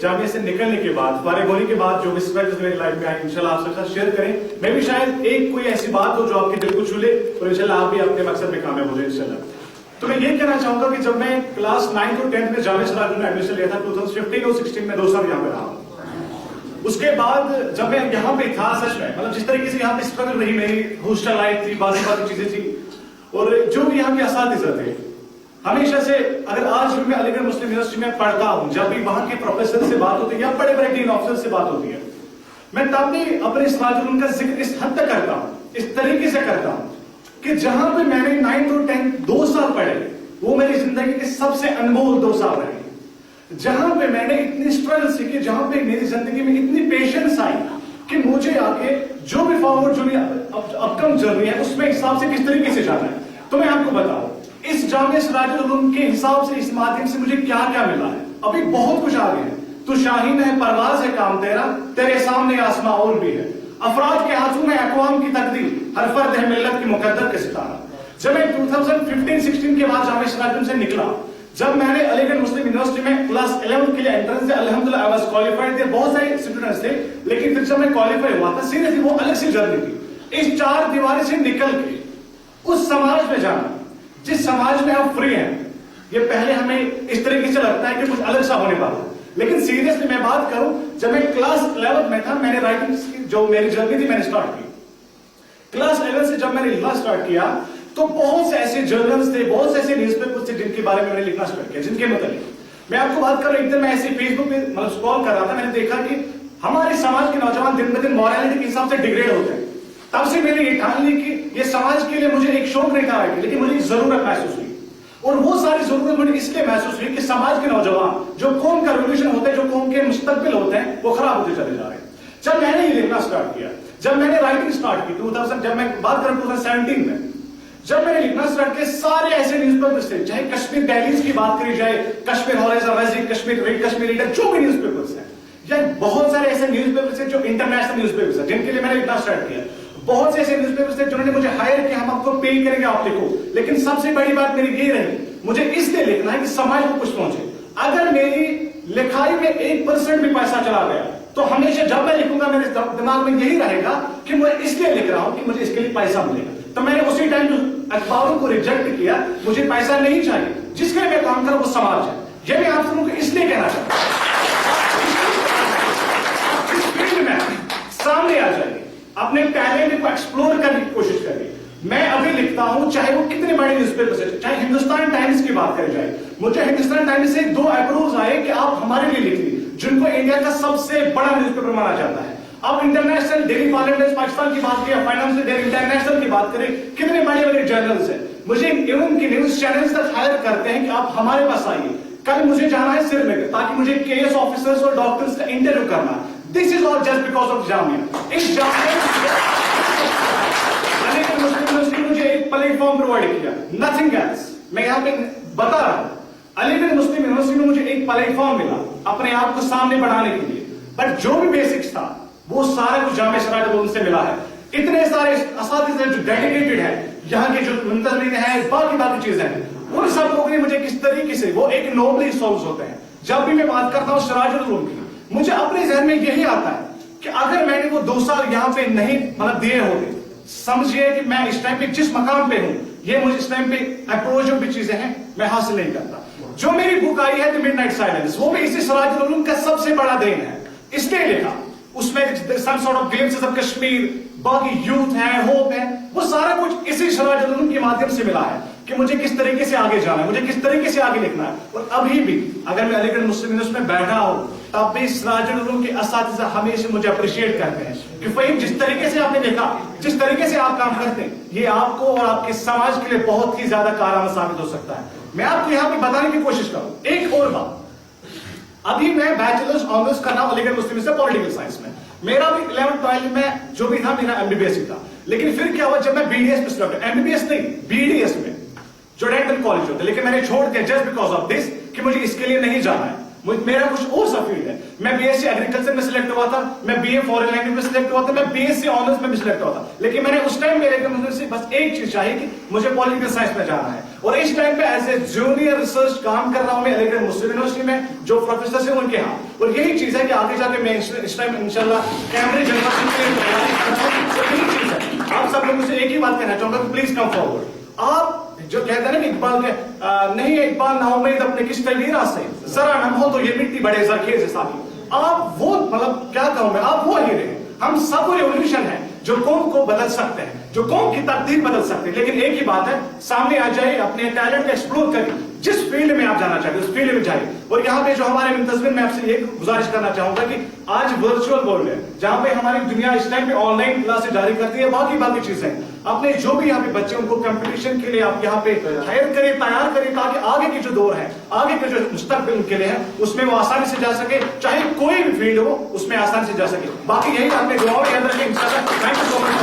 जामिया से निकलने के बाद, फारिग होने के बाद जो स्ट्रगल्स मेरी लाइफ में आई, इंशाल्लाह आपके साथ शेयर करें। मैं भी शायद एक कोई ऐसी बात हो जो आपके दिल को छू ले और इंशाल्लाह आप भी अपने मकसद में कामयाब हो जाए इंशाल्लाह। तो मैं ये कहना चाहूंगा कि जब मैं क्लास 9 और 10 में जामिया सिराजुल में एडमिशन लिया था 2015 और 16 में 2 साल यहाँ पे रहा। उसके बाद जब मैं यहाँ पे था, सच में मतलब जिस तरीके से यहाँ पे स्ट्रगल रही मेरी, हॉस्टल लाइफ थी, बाकी चीजें थी, और जो भी यहाँ के असातिज़ा थे, हमेशा से अगर आज भी मैं अलीगढ़ मुस्लिम यूनिवर्सिटी में पढ़ता हूँ, जब भी वहां के प्रोफेसर से बात होती है या बड़े बड़े डीन ऑफिसर से बात होती है, मैं तब भी अपने सिराजुल का जिक्र इस हद तक करता हूँ, इस तरीके से करता हूँ कि जहां पे मैंने 9 और 10 2 साल पढ़े, वो मेरी जिंदगी के सबसे अनमोल 2 साल रहे। जहां पे मैंने इतनी स्ट्रगल सीखी, जहां पे मेरी जिंदगी में इतनी पेशेंस आई कि मुझे आगे जो भी फॉरवर्ड जो भी अपकम जर्नी है उसमें हिसाब से किस तरीके से जाना है। तो मैं आपको बताऊं, इस जामिया सिराजुल उलूम के हिसाब से, इस माध्यम से मुझे क्या क्या मिला है। अभी बहुत कुछ आगे है। तू शाहीन है, परवाज है काम तेरा, तेरे सामने आसमां और भी है। अफराद के हाथों में अक़वाम की तकदीर, हर फर्द है मिल्लत की मुकद्दर के सितारा। जब मैं 2015-16 के बाद जामिया सिराजुल से निकला, जब मैंने अलीगढ़ मुस्लिम यूनिवर्सिटी में क्लास 11 के लिए एंट्रेंस दिया, अल्हम्दुलिल्लाह आई वाज क्वालिफाइड थे, बहुत सारे स्टूडेंट्स थे, लेकिन फिर जब मैं क्वालिफाई हुआ था, सीरियसली वो अलग सी जर्नी थी। इस 4 दीवारी से निकल के उस समाज में जाना जिस समाज में आप फ्री हैं। ये पहले हमें इस तरीके से लगता है कि कुछ अलग सा होने वाला है, लेकिन सीरियसली मैं बात करूं, जब मैं क्लास 11 में था, मैंने राइटिंग की जो मेरी जर्नी थी मैंने स्टार्ट की। क्लास 11 से जब मैंने लिखना स्टार्ट किया तो बहुत से ऐसे जर्नल्स थे, बहुत से ऐसे न्यूज़पेपर्स थे जिनके बारे में मैंने लिखना स्टार्ट किया, जिनके मतलब मैं आपको बात कर रहा हूं। एक दिन मैं ऐसे फेसबुक पे मतलब स्क्रॉल कर रहा था, मैंने देखा कि हमारे समाज के नौजवान दिन ब दिन मॉरलिटी के हिसाब से डिग्रेड होते हैं। तब से मैंने ये ठान ली कि ये समाज के लिए मुझे एक शौक नहीं था, लेकिन मुझे जरूरत महसूस हुई, और वो सारी जरूरत मुझे इसलिए महसूस हुई कि समाज के नौजवान, जो कौम का रिवोल्यूशन होता है, जो कौम के मुस्तकबिल होते हैं, वो खराब होते चले जा रहे हैं। जब मैंने ये लिखना स्टार्ट किया, जब मैंने राइटिंग स्टार्ट की 2000, जब मैं बात करूं 2017 में, जब मैंने लिखना स्टार्ट किया, सारे ऐसे न्यूज़पेपर्स थे, चाहे कश्मीर डेलीज की बात करी जाए, कश्मीर हॉराइजन, कश्मीर रीडर, जो भी न्यूज़पेपर्स हैं, या बहुत सारे ऐसे न्यूज़पेपर्स हैं जो इंटरनेशनल न्यूज़पेपर्स हैं, जिनके लिए मैंने लिखना स्टार्ट किया। बहुत से ऐसे न्यूज़पेपर्स थे जिन्होंने मुझे हायर किया, हम आपको पे करेंगे, आप लिखो। लेकिन सबसे बड़ी बात मेरी ये रही, मुझे इसलिए लिखना है कि समाज को कुछ पहुंचे। अगर मेरी लिखाई में 1% भी पैसा चला गया तो हमेशा जब मैं लिखूंगा मेरे दिमाग में यही रहेगा कि मैं इसलिए लिख रहा हूं कि मुझे इसके लिए पैसा मिलेगा। तो मैंने उसी टाइम अखबारों को रिजेक्ट किया, मुझे पैसा नहीं चाहिए, जिसके लिए मैं काम कर रहा हूं वो समाज है। यह मैं आप सबको इसलिए कहना चाहता हूं, इस फील्ड में सामने आ जाइए, अपने टैलेंट को एक्सप्लोर करने की कोशिश करिए। मैं अभी लिखता हूं, चाहे वो कितने बड़े न्यूज़पेपर से, चाहे हिंदुस्तान टाइम्स की बात करी जाए, मुझे हिंदुस्तान टाइम्स से 2 अप्रूव्स आए कि आप हमारे लिए लिखिए, जिनको इंडिया का सबसे बड़ा न्यूज़पेपर माना जाता है। अब इंटरनेशनल डेली पार्लियामेंट पाकिस्तान की बात करें, फाइनेंशियल डेली इंटरनेशनल की बात करें, कितने बड़े बड़े जर्नल्स हैं, मुझे इवन की न्यूज चैनल्स तक हायर करते हैं कि आप हमारे पास आइए। कल मुझे जाना है श्रीनगर, ताकि मुझे केएस ऑफिसर्स और डॉक्टर्स का इंटरव्यू करना। This is all just because of Jamia. इस जामिया मुझे एक प्लेटफॉर्म प्रोवाइड किया, नथिंग एल्स। मैं यहाँ पे बता रहा हूँ, अलीगढ़ मुस्लिम यूनिवर्सिटी में मुझे एक प्लेटफॉर्म मिला अपने आप को सामने बढ़ाने के लिए, बट जो भी बेसिक्स था वो सारा कुछ जामिया सिराजुल से मिला है। इतने सारे असातिज़ा जो डेडिकेटेड है, यहाँ के जो मुंतज़मीन है, बाकी चीजें हैं, उन सब लोगों ने मुझे किस तरीके से वो एक नोबली सोल्स होते हैं। जब भी मैं बात करता हूँ सिराजुल उलूम की, मुझे अपने जहन में यही आता है कि अगर मैंने वो 2 साल यहाँ पे नहीं मतलब दिए होते, समझिए कि मैं इस टाइम पे जिस मकाम पे हूं, ये मुझे इस टाइम पे अप्रोच जो भी चीजें हैं मैं हासिल नहीं करता। जो मेरी बुक आई है द मिडनाइट साइलेंस, वो भी इसी सिराजुल उलूम का सबसे बड़ा देन है, इसलिए लिखा। उसमें some sort of glimpses of Kashmir, बाकी यूथ है, होप है, वो सारा कुछ इसी सिराजुल उलूम के माध्यम से मिला है कि मुझे किस तरीके से आगे जाना है, मुझे किस तरीके से आगे लिखना है। और अभी भी अगर मैं अलीगढ़ मुस्लिम यूनिवर्सिटी में बैठा हूं, तब भी सिराजुल उलूम के असातिज़ा हमेशा मुझे अप्रिशिएट करते हैं कि फहीम, जिस तरीके से आपने लिखा, जिस तरीके से आप काम करते हैं, ये आपको और आपके समाज के लिए बहुत ही ज्यादा कारगर साबित हो सकता है। मैं आपको यहाँ पे बताने की कोशिश करूं एक और बात। अभी मैं बैचलर्स ऑनर्स कर रहा हूं अलीगढ़ मुस्लिम से पॉलिटिकल साइंस में। मेरा भी 11th-12th में जो भी था मेरा एमबीबीएस ही था, लेकिन फिर क्या हुआ, जब मैं बीडीएस में सिलेक्ट, एमबीबीएस नहीं बीडीएस में जो डेंटल कॉलेज होता है, लेकिन मैंने छोड़ दिया जस्ट बिकॉज ऑफ दिस कि मुझे इसके लिए नहीं जाना है, मेरा कुछ और सा फील्ड है। मैं बीएससी एग्रीकल्चर में सिलेक्ट हुआ था, मैं बीए फॉरेन लैंग्वेज में सिलेक्ट हुआ था, मैं बीएससी ऑनर्स में भी सिलेक्ट हुआ था, लेकिन मैंने उस टाइम मेरे से बस एक चीज चाहिए कि मुझे पॉलिटिकल साइंस में जाना है। और इस टाइम पे एज ए जूनियर रिसर्च काम कर रहा हूं मैं अलीगढ़ मुस्लिम यूनिवर्सिटी में, जो प्रोफेसर है उनके यहाँ। اور یہی چیز ہے کہ آگے جا کے میں اس ٹائم انشاءاللہ کیمبرج یونیورسٹی کے لیے تیاری کر رہا ہوں. اور یہی چیز ہے آپ سب لوگوں سے ایک ہی بات کہنا چاہوں گا کہ پلیز کم فارورڈ. آپ جو کہتے ہیں نا کہ اقبال کے نہیں اقبال نہ امید اپنے کس طویرہ سے ذرا نم ہو تو یہ مٹی بڑے زرخیز ہے ساتھی. آپ وہ مطلب کیا کہوں میں, آپ وہ ہیرے ہیں. ہم سب وہ ریولیوشن ہے جو قوم کو بدل سکتے ہیں, جو قوم کی تقدیر بدل سکتے ہیں. لیکن ایک ہی بات ہے, سامنے آ جائے, اپنے ٹیلنٹ کو ایکسپلور کریں, جس فیلڈ میں آپ جانا چاہتے ہیں اس فیلڈ میں جائیں. اور یہاں پہ جو ہمارے منتظمین, میں آپ سے یہ گزارش کرنا چاہوں گا کہ آج ورچوئل ورلڈ ہے جہاں پہ ہماری دنیا اس ٹائم پہ آن لائن کلاسیں جاری کرتی ہے, باقی چیزیں. اپنے جو بھی یہاں پہ بچے ان کو کمپٹیشن کے لیے آپ یہاں پہ ہائر کریں, تیار کریں, تاکہ آگے کی جو دور ہے, آگے کے جو مستقبل ان کے لیے ہے, اس میں وہ آسانی سے جا سکے, چاہے کوئی بھی فیلڈ ہو اس میں آسانی سے جا سکے. باقی یہی اپنے دعاؤں کے اندر انشاءاللہ. Thank you so much.